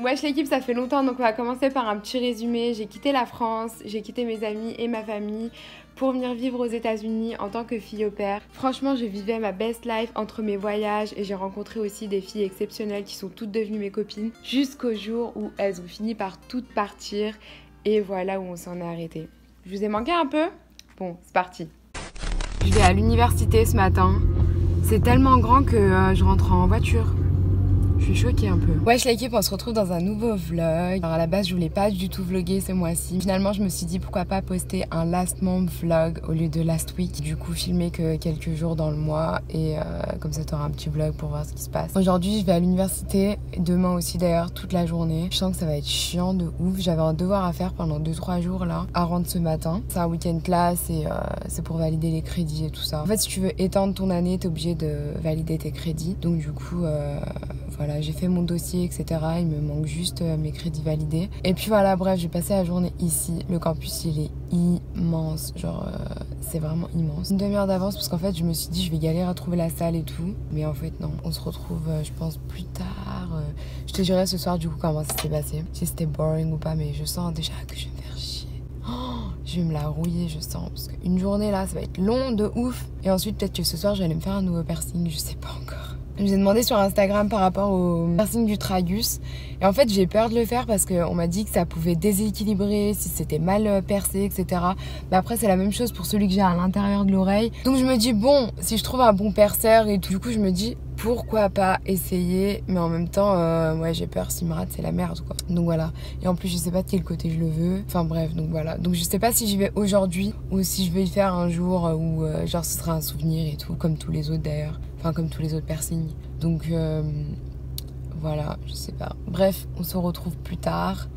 Wesh l'équipe, ça fait longtemps, donc on va commencer par un petit résumé. J'ai quitté la France, j'ai quitté mes amis et ma famille pour venir vivre aux États-Unis en tant que fille au pair. Franchement, je vivais ma best life entre mes voyages et j'ai rencontré aussi des filles exceptionnelles qui sont toutes devenues mes copines jusqu'au jour où elles ont fini par toutes partir et voilà où on s'en est arrêté. Je vous ai manqué un peu? Bon, c'est parti. Je vais à l'université ce matin. C'est tellement grand que je rentre en voiture. Je suis choquée un peu. Wesh l'équipe, on se retrouve dans un nouveau vlog. Alors à la base je voulais pas du tout vlogger ce mois-ci. Finalement je me suis dit pourquoi pas poster un last month vlog au lieu de last week. Du coup filmer que quelques jours dans le mois et comme ça t'auras un petit vlog pour voir ce qui se passe. Aujourd'hui je vais à l'université, demain aussi d'ailleurs toute la journée. Je sens que ça va être chiant de ouf. J'avais un devoir à faire pendant 2-3 jours là, à rendre ce matin. C'est un week-end classe et c'est pour valider les crédits et tout ça. En fait si tu veux étendre ton année t'es obligé de valider tes crédits. Donc du coup voilà, j'ai fait mon dossier, etc. Il me manque juste mes crédits validés. Et puis voilà, bref, j'ai passé la journée ici. Le campus, il est immense. Genre, c'est vraiment immense. Une demi-heure d'avance parce qu'en fait, je me suis dit, je vais galérer à trouver la salle et tout. Mais en fait, non. On se retrouve, je pense, plus tard. Je te dirai ce soir, du coup, comment ça s'est passé. Si c'était boring ou pas, mais je sens déjà que je vais me faire chier. Oh, je vais me la rouiller, je sens. Parce qu'une journée, là, ça va être long de ouf. Et ensuite, peut-être que ce soir, j'allais me faire un nouveau piercing. Je sais pas encore. Je vous ai demandé sur Instagram par rapport au piercing du tragus. Et en fait, j'ai peur de le faire parce qu'on m'a dit que ça pouvait déséquilibrer si c'était mal percé, etc. Mais après, c'est la même chose pour celui que j'ai à l'intérieur de l'oreille. Donc je me dis, bon, si je trouve un bon perceur et tout, du coup, je me dis, pourquoi pas essayer. Mais en même temps, ouais, j'ai peur, s'il me rate, c'est la merde, quoi. Donc voilà. Et en plus, je sais pas de quel côté je le veux. Enfin bref, donc voilà. Donc je sais pas si j'y vais aujourd'hui ou si je vais y faire un jour où, genre, ce sera un souvenir et tout, comme tous les autres d'ailleurs. Enfin, comme tous les autres piercings. Donc, voilà, je sais pas. Bref, on se retrouve plus tard.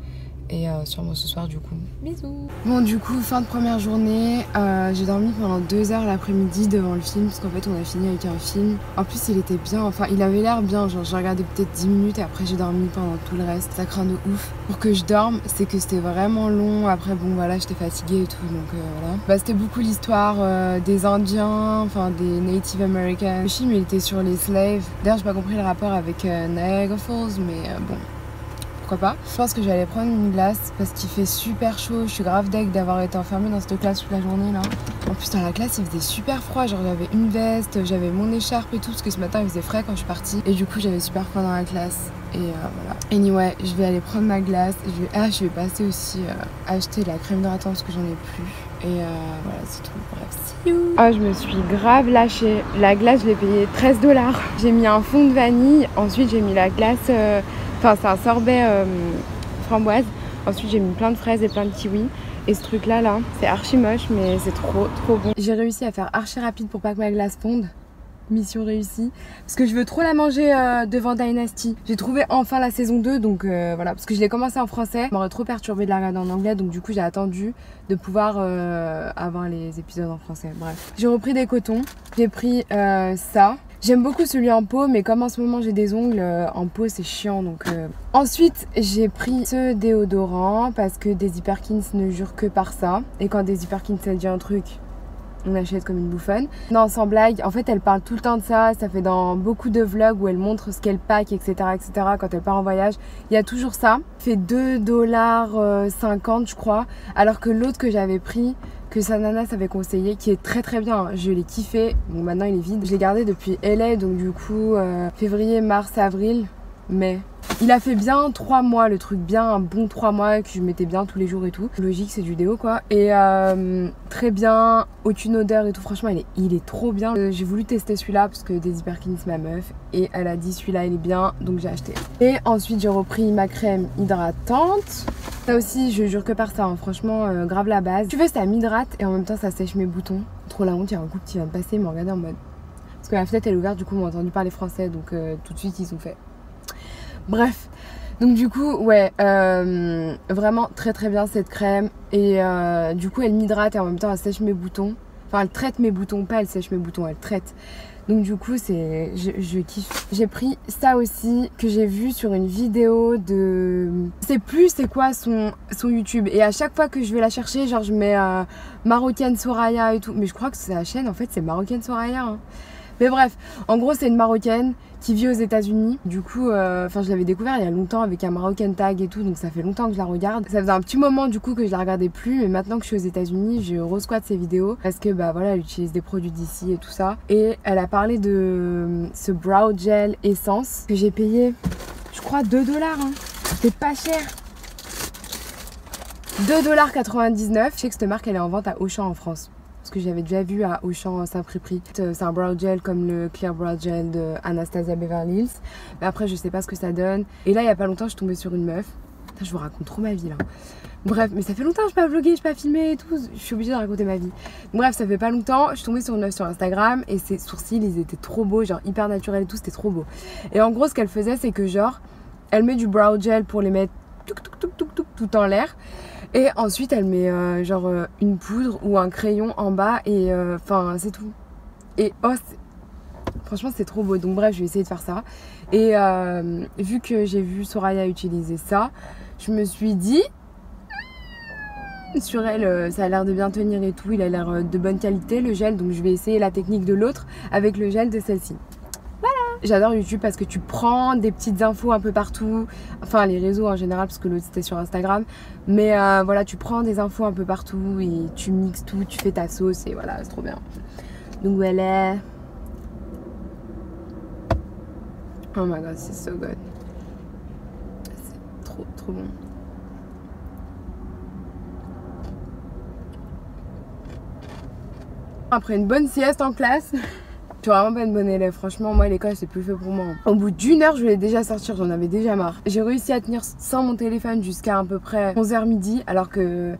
Et sûrement ce soir, du coup. Bisous. Bon, du coup, fin de première journée. J'ai dormi pendant 2 heures l'après-midi devant le film. Parce qu'en fait, on a fini avec un film. En plus, il était bien. Enfin, il avait l'air bien. Genre, j'ai regardé peut-être 10 minutes et après, j'ai dormi pendant tout le reste. Ça craint de ouf. Pour que je dorme, c'est que c'était vraiment long. Après, bon, voilà, j'étais fatiguée et tout. Donc, voilà. Bah, c'était beaucoup l'histoire des Indiens, enfin, des Native Americans. Le film, il était sur les slaves. D'ailleurs, j'ai pas compris le rapport avec Niagara Falls, mais bon. Pourquoi pas. Je pense que je vais aller prendre une glace parce qu'il fait super chaud. Je suis grave deg d'avoir été enfermée dans cette classe toute la journée là. En plus dans la classe il faisait super froid. Genre j'avais une veste, j'avais mon écharpe et tout parce que ce matin il faisait frais quand je suis partie. Et du coup j'avais super froid dans la classe. Et voilà. Anyway, je vais aller prendre ma glace. Je vais passer aussi acheter de la crème hydratante parce que j'en ai plus. Et voilà c'est tout. Bref, see you. Ah je me suis grave lâchée. La glace je l'ai payée 13 $. J'ai mis un fond de vanille. Ensuite j'ai mis la glace... Enfin, c'est un sorbet framboise. Ensuite, j'ai mis plein de fraises et plein de kiwis. Et ce truc-là, c'est archi moche, mais c'est trop bon. J'ai réussi à faire archi rapide pour pas que ma glace fonde. Mission réussie. Parce que je veux trop la manger devant Dynasty. J'ai trouvé enfin la saison 2, donc voilà. Parce que je l'ai commencé en français. Ça m'aurait trop perturbé de la regarder en anglais, donc du coup, j'ai attendu de pouvoir avoir les épisodes en français. Bref. J'ai repris des cotons. J'ai pris ça. J'aime beaucoup celui en peau, mais comme en ce moment j'ai des ongles en peau, c'est chiant. Donc ensuite, j'ai pris ce déodorant parce que Daisy Perkins ne jure que par ça. Et quand Daisy Perkins elle dit un truc, on achète comme une bouffonne. Non, sans blague, en fait elle parle tout le temps de ça. Ça fait dans beaucoup de vlogs où elle montre ce qu'elle pack, etc., etc. Quand elle part en voyage, il y a toujours ça. Fait 2,50 $, je crois. Alors que l'autre que j'avais pris, que sa nana s'avait conseillé, qui est très très bien, je l'ai kiffé. Bon maintenant il est vide. Je l'ai gardé depuis LA, donc du coup février, mars, avril, mai. Il a fait bien 3 mois le truc, bien un bon 3 mois que je mettais bien tous les jours et tout. Logique, c'est du déo quoi. Et très bien, aucune odeur et tout. Franchement il est trop bien. J'ai voulu tester celui-là parce que Daisy Perkins ma meuf et elle a dit celui-là il est bien, donc j'ai acheté. Et ensuite j'ai repris ma crème hydratante. Ça aussi je jure que par ça, hein. Franchement grave la base. Tu veux ça m'hydrate et en même temps ça sèche mes boutons. Trop la honte, il y a un couple qui vient de passer, ils m'ont regardé en mode... Parce que la fenêtre elle est ouverte, du coup ils m'ont entendu parler français, donc tout de suite ils ont fait... Bref, donc du coup, ouais, vraiment très très bien cette crème. Et du coup, elle m'hydrate et en même temps, elle sèche mes boutons. Enfin, elle traite mes boutons, pas elle sèche mes boutons, elle traite. Donc du coup, je kiffe. J'ai pris ça aussi, que j'ai vu sur une vidéo de... Je sais plus c'est quoi son YouTube. Et à chaque fois que je vais la chercher, genre je mets Marocaine Soraya et tout. Mais je crois que c'est la chaîne, en fait, c'est Marocaine Soraya. Hein. Mais bref, en gros c'est une Marocaine qui vit aux États-Unis. Du coup, je l'avais découvert il y a longtemps avec un Marocain tag et tout, donc ça fait longtemps que je la regarde. Ça faisait un petit moment du coup que je la regardais plus, mais maintenant que je suis aux États-Unis, je re-squatte ses vidéos parce que bah voilà, elle utilise des produits d'ici et tout ça. Et elle a parlé de ce brow gel essence que j'ai payé, je crois 2 $. Hein. C'était pas cher. 2,99 $. Je sais que cette marque elle est en vente à Auchan en France. Parce que j'avais déjà vu à Auchan Saint-Prix. C'est un brow gel comme le Clear Brow Gel de Anastasia Beverly Hills. Mais après je sais pas ce que ça donne. Et là il y a pas longtemps je suis tombée sur une meuf. Putain, je vous raconte trop ma vie là. Bref, mais ça fait longtemps que je n'ai pas vlogué, je n'ai pas filmé et tout. Je suis obligée de raconter ma vie. Bref, ça fait pas longtemps. Je suis tombée sur une meuf sur Instagram et ses sourcils ils étaient trop beaux, genre hyper naturels et tout, c'était trop beau. Et en gros ce qu'elle faisait c'est que genre elle met du brow gel pour les mettre tout en l'air. Et ensuite elle met une poudre ou un crayon en bas et enfin c'est tout. Et franchement c'est trop beau, donc bref je vais essayer de faire ça. Et vu que j'ai vu Soraya utiliser ça, je me suis dit sur elle ça a l'air de bien tenir et tout, il a l'air de bonne qualité le gel, donc je vais essayer la technique de l'autre avec le gel de celle-ci. J'adore YouTube parce que tu prends des petites infos un peu partout, enfin les réseaux en général parce que l'autre c'était sur Instagram, mais voilà tu prends des infos un peu partout et tu mixes tout, tu fais ta sauce et voilà c'est trop bien. Donc voilà. Oh my god c'est so good. C'est trop bon. Après une bonne sieste en classe. Je suis vraiment pas une bonne élève, franchement moi l'école c'est plus fait pour moi. Au bout d'une heure je voulais déjà sortir, j'en avais déjà marre. J'ai réussi à tenir sans mon téléphone jusqu'à à peu près 11h midi alors que...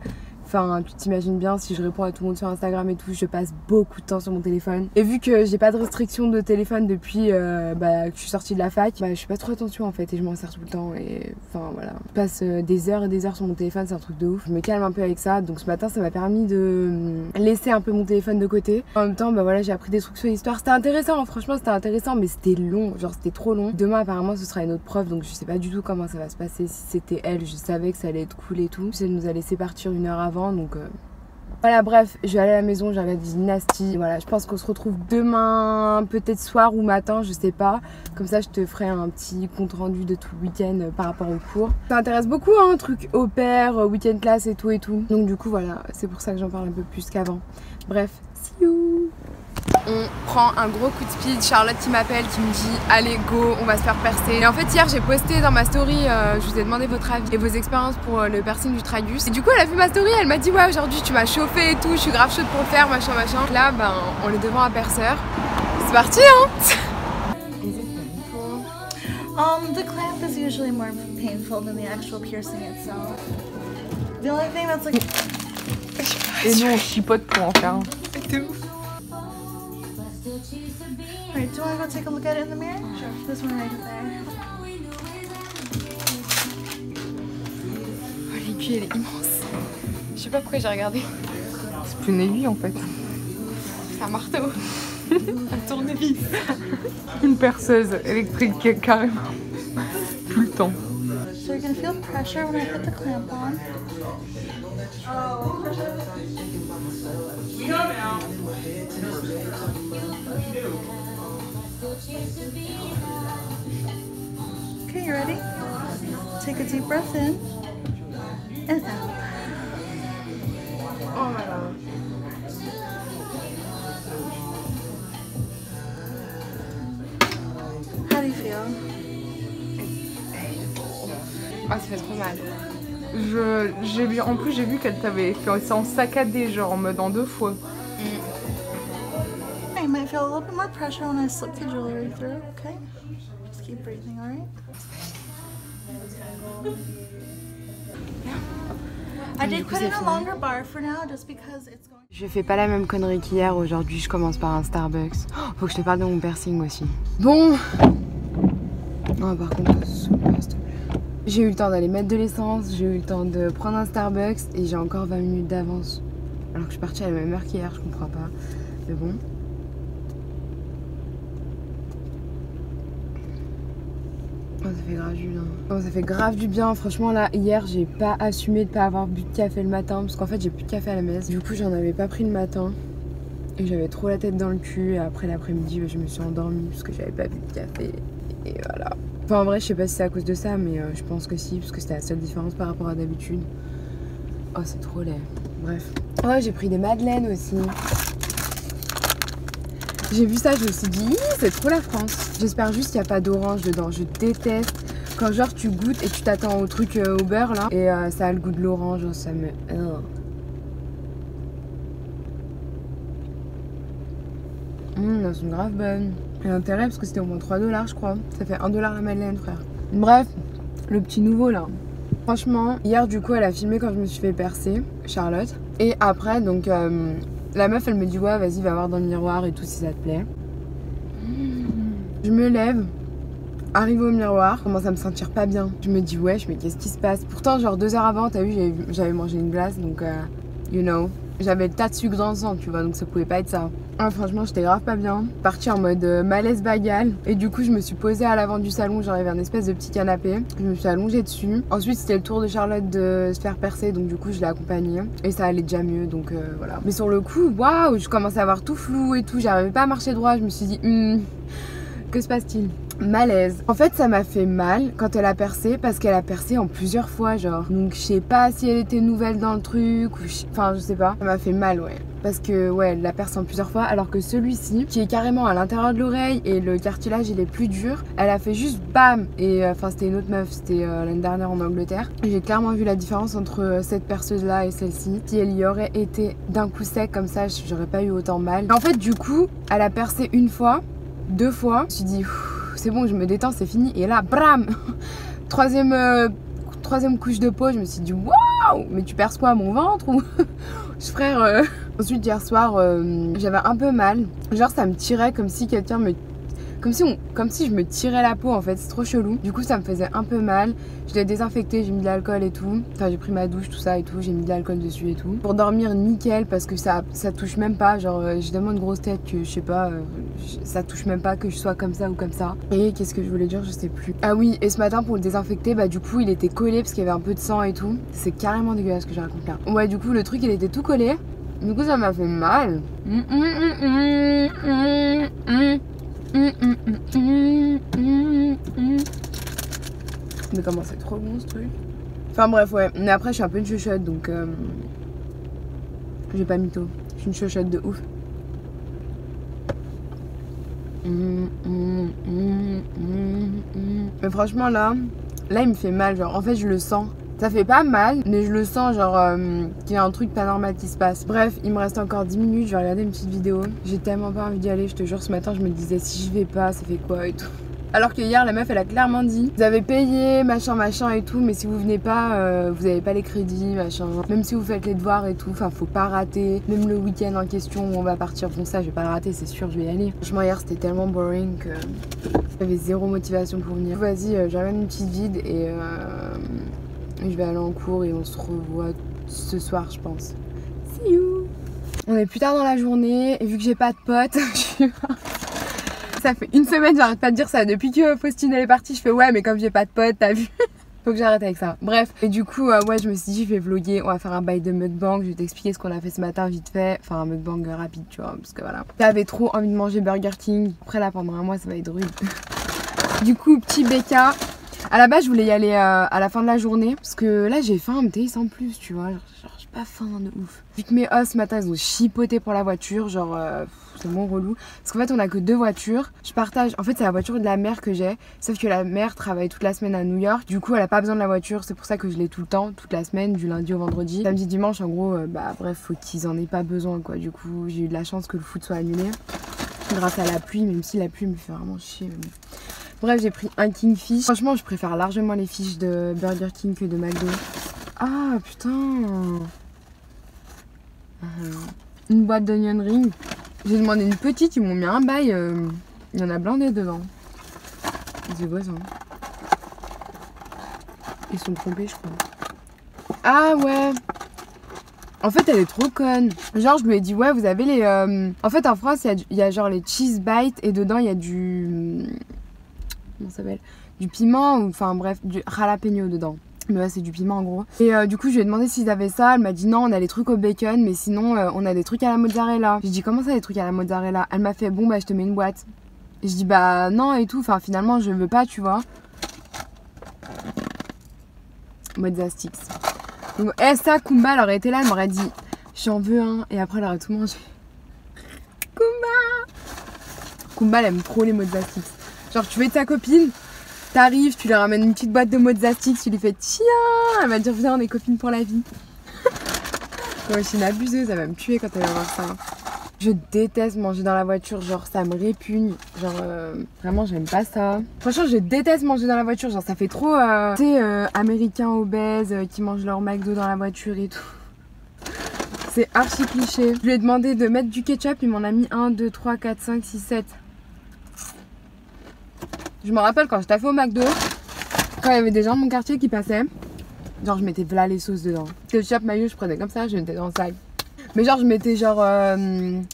Enfin, tu t'imagines bien, si je réponds à tout le monde sur Instagram et tout, je passe beaucoup de temps sur mon téléphone. Et vu que j'ai pas de restriction de téléphone depuis que je suis sortie de la fac, je fais pas trop attention en fait et je m'en sers tout le temps. Et enfin voilà, je passe des heures et des heures sur mon téléphone, c'est un truc de ouf. Je me calme un peu avec ça, donc ce matin ça m'a permis de laisser un peu mon téléphone de côté. En même temps, voilà, j'ai appris des trucs sur l'histoire. C'était intéressant, hein, franchement c'était intéressant, mais c'était long, genre c'était trop long. Demain apparemment ce sera une autre prof, donc je sais pas du tout comment ça va se passer. Si c'était elle, je savais que ça allait être cool et tout. Elle nous a laissé partir 1 heure avant, donc voilà, bref, je vais aller à la maison, j'ai regardé Dynasty. Voilà, je pense qu'on se retrouve demain, peut-être soir ou matin, je sais pas. Comme ça, je te ferai un petit compte rendu de tout le week-end par rapport au cours. Ça m'intéresse beaucoup, hein, truc au pair, week-end class et tout et tout. Donc du coup, voilà, c'est pour ça que j'en parle un peu plus qu'avant. Bref, see you. On prend un gros coup de speed, Charlotte qui m'appelle, qui me dit allez go, on va se faire percer. Et en fait hier j'ai posté dans ma story, je vous ai demandé votre avis et vos expériences pour le piercing du tragus. Et du coup elle a vu ma story, elle m'a dit ouais aujourd'hui tu m'as chauffé et tout, je suis grave chaude pour le faire, machin. Là on est devant un perceur, c'est parti hein. The clamp is usually more painful than the actual piercing itself. The only thing that's like... Et nous on chipote pour en faire un. C'est ouf. Alright, do you want to go take a look at it in the mirror? Sure. This one right there. Oh, l'aiguille elle est immense. Je sais pas pourquoi j'ai regardé. C'est plus une aiguille en fait. C'est un marteau. Un tournevis. Une perceuse électrique carrément. Tout le temps. So you're going to feel pressure when I put the clamp on. Okay, you ready? Take a deep breath in and out. Oh my god. How do you feel? Oh, ça fait trop mal. En plus j'ai vu qu'elle t'avait fait ça en saccadé, genre en mode en 2 fois. You might feel a little bit more pressure when I slip the jewelry through, okay? Just keep breathing, alright? I did put in a longer bar for now just because it's going... Je fais pas la même connerie qu'hier, aujourd'hui je commence par un Starbucks. Oh, faut que je te parle de mon piercing aussi. Bon. Non par contre, s'il te plaît. J'ai eu le temps d'aller mettre de l'essence, j'ai eu le temps de prendre un Starbucks et j'ai encore 20 minutes d'avance. Alors que je suis partie à la même heure qu'hier, je comprends pas. Mais bon. Oh, ça fait grave du bien. Oh, ça fait grave du bien. Franchement, là, hier, j'ai pas assumé de pas avoir bu de café le matin. Parce qu'en fait, j'ai plus de café à la maison. Du coup, j'en avais pas pris le matin. Et j'avais trop la tête dans le cul. Et après l'après-midi, je me suis endormie parce que j'avais pas bu de café. Et voilà. Enfin, en vrai, je sais pas si c'est à cause de ça, mais je pense que si, parce que c'était la seule différence par rapport à d'habitude. Oh, c'est trop laid. Bref. Oh, j'ai pris des madeleines aussi. J'ai vu ça, je me suis dit, c'est trop la France. J'espère juste qu'il n'y a pas d'orange dedans. Je déteste quand genre tu goûtes et tu t'attends au truc au beurre là. Et ça a le goût de l'orange, ça me... Elles sont grave bonnes. Et l'intérêt, parce que c'était au moins 3 $, je crois. Ça fait 1 $ la madeleine, frère. Bref, le petit nouveau là. Franchement, hier du coup, elle a filmé quand je me suis fait percer, Charlotte. Et après, donc, la meuf, elle me dit, ouais, vas-y, va voir dans le miroir et tout si ça te plaît. Je me lève, arrive au miroir, commence à me sentir pas bien. Je me dis, wesh, mais qu'est-ce qui se passe? Pourtant, genre 2 heures avant, t'as vu, j'avais mangé une glace, donc, you know. J'avais le tas de sucre dans le sang, tu vois, donc ça pouvait pas être ça. Ah, franchement, j'étais grave pas bien. Partie en mode malaise bagal. Et du coup, je me suis posée à l'avant du salon. J'arrivais à un espèce de petit canapé. Je me suis allongée dessus. Ensuite, c'était le tour de Charlotte de se faire percer. Donc, du coup, je l'ai accompagnée. Et ça allait déjà mieux. Donc, voilà. Mais sur le coup, waouh, je commençais à avoir tout flou et tout. J'arrivais pas à marcher droit. Je me suis dit, que se passe-t-il? Malaise. En fait, ça m'a fait mal quand elle a percé parce qu'elle a percé en plusieurs fois, genre. Donc, je sais pas si elle était nouvelle dans le truc ou enfin, je sais pas. Ça m'a fait mal, ouais. Parce que, ouais, elle l'a percé en plusieurs fois. Alors que celui-ci, qui est carrément à l'intérieur de l'oreille et le cartilage, il est plus dur, elle a fait juste bam. Et enfin, c'était une autre meuf, c'était l'année dernière en Angleterre. J'ai clairement vu la différence entre cette perceuse-là et celle-ci. Si elle y aurait été d'un coup sec comme ça, j'aurais pas eu autant mal. En fait, du coup, elle a percé une fois, 2 fois. Je me suis dit, c'est bon, je me détends, c'est fini. Et là, bram, troisième couche de peau, je me suis dit, waouh, mais tu perces quoi, mon ventre ou... Frère, ensuite hier soir, j'avais un peu mal. Genre, ça me tirait comme si quelqu'un me... Comme si je me tirais la peau en fait, c'est trop chelou. Du coup, ça me faisait un peu mal. Je l'ai désinfecté, j'ai mis de l'alcool et tout. Enfin, j'ai pris ma douche, tout ça et tout. J'ai mis de l'alcool dessus et tout. Pour dormir nickel parce que ça touche même pas. Genre, j'ai tellement une grosse tête que je sais pas, ça touche même pas que je sois comme ça ou comme ça. Et qu'est-ce que je voulais dire, je sais plus. Ah oui, et ce matin pour le désinfecter, bah du coup, il était collé parce qu'il y avait un peu de sang et tout. C'est carrément dégueulasse ce que j'ai raconté là. Ouais, du coup, le truc il était tout collé. Du coup, ça m'a fait mal. Mais comment c'est trop bon ce truc. Enfin bref, ouais. Mais après, je suis un peu une chuchotte donc. J'ai pas mytho. Je suis une chuchotte de ouf. Mais franchement, là, il me fait mal. Genre, en fait, je le sens. Ça fait pas mal, mais je le sens, genre, qu'il y a un truc pas normal qui se passe. Bref, il me reste encore 10 minutes, je vais regarder une petite vidéo. J'ai tellement pas envie d'y aller, je te jure, ce matin, je me disais, si je vais pas, ça fait quoi et tout. Alors que hier, la meuf, elle a clairement dit, vous avez payé, machin et tout, mais si vous venez pas, vous avez pas les crédits, machin. Même si vous faites les devoirs et tout, enfin, faut pas rater. Même le week-end en question où on va partir, bon ça, je vais pas le rater, c'est sûr, je vais y aller. Franchement, hier, c'était tellement boring que j'avais zéro motivation pour venir. Vas-y, j'amène une petite vide et je vais aller en cours et on se revoit ce soir, je pense. See you! On est plus tard dans la journée et vu que j'ai pas de potes, ça fait une semaine, j'arrête pas de dire ça. Depuis que Faustine elle est partie, je fais ouais, mais comme j'ai pas de potes, t'as vu? Faut que j'arrête avec ça. Bref, et du coup, ouais, je me suis dit, je vais vlogger. On va faire un bail de mukbang. Je vais t'expliquer ce qu'on a fait ce matin vite fait. Enfin, un mukbang rapide, tu vois, parce que voilà. J'avais trop envie de manger Burger King. Après, là, pendant un mois, ça va être rude. Du coup, petit BK. À la base, je voulais y aller à la fin de la journée. Parce que là, j'ai faim, mais sans plus, tu vois. Genre, j'ai pas faim de ouf. Vu que mes os ce matin, ils ont chipoté pour la voiture. Genre, c'est mon relou. Parce qu'en fait, on a que 2 voitures. Je partage. En fait, c'est la voiture de la mère que j'ai. Sauf que la mère travaille toute la semaine à New York. Du coup, elle a pas besoin de la voiture. C'est pour ça que je l'ai tout le temps, toute la semaine, du lundi au vendredi. Samedi, dimanche, en gros, bah bref, faut qu'ils en aient pas besoin, quoi. Du coup, j'ai eu de la chance que le foot soit annulé. Grâce à la pluie, même si la pluie me fait vraiment chier. Bref, j'ai pris un Kingfish. Franchement, je préfère largement les fiches de Burger King que de McDo. Ah, putain. Une boîte d'onion ring. J'ai demandé une petite, ils m'ont mis un bail. Il y en a blindé dedans. C'est quoi ça? Ils sont trompés, je crois. Ah ouais. En fait, elle est trop conne. Genre, je lui ai dit, ouais, vous avez les... En fait, en France, il y a genre les cheese bites et dedans, il y a du... Comment ça s'appelle? Du piment, ou enfin bref, du jalapeno dedans. Mais ouais, c'est du piment en gros. Et du coup, je lui ai demandé s'ils avaient ça. Elle m'a dit non, on a les trucs au bacon, mais sinon, on a des trucs à la mozzarella. J'ai dit comment ça, des trucs à la mozzarella? Elle m'a fait bon, bah je te mets une boîte. Et je dis bah non et tout. Enfin, finalement, je veux pas, tu vois. Mozza sticks. Donc, ça, Kumba, elle aurait été là, elle m'aurait dit j'en veux un. Et après, elle aurait tout mangé. Kumba, elle aime trop les mozza sticks. Genre, tu veux ta copine, t'arrives, tu lui ramènes une petite boîte de mozza sticks, tu lui fais tiens, elle va dire viens, on est copines pour la vie. Ouais, je suis une abuseuse, elle va me tuer quand elle va voir ça. Je déteste manger dans la voiture, genre ça me répugne, genre vraiment j'aime pas ça. Franchement, je déteste manger dans la voiture, genre ça fait trop, tu sais, américains obèses qui mangent leur McDo dans la voiture et tout. C'est archi cliché. Je lui ai demandé de mettre du ketchup, il m'en a mis 1, 2, 3, 4, 5, 6, 7. Je me rappelle quand je taffais au McDo, quand il y avait des gens de mon quartier qui passaient, genre je mettais là les sauces dedans. Ketchup, mayo, je prenais comme ça, je mettais dans le sac. Mais genre je mettais genre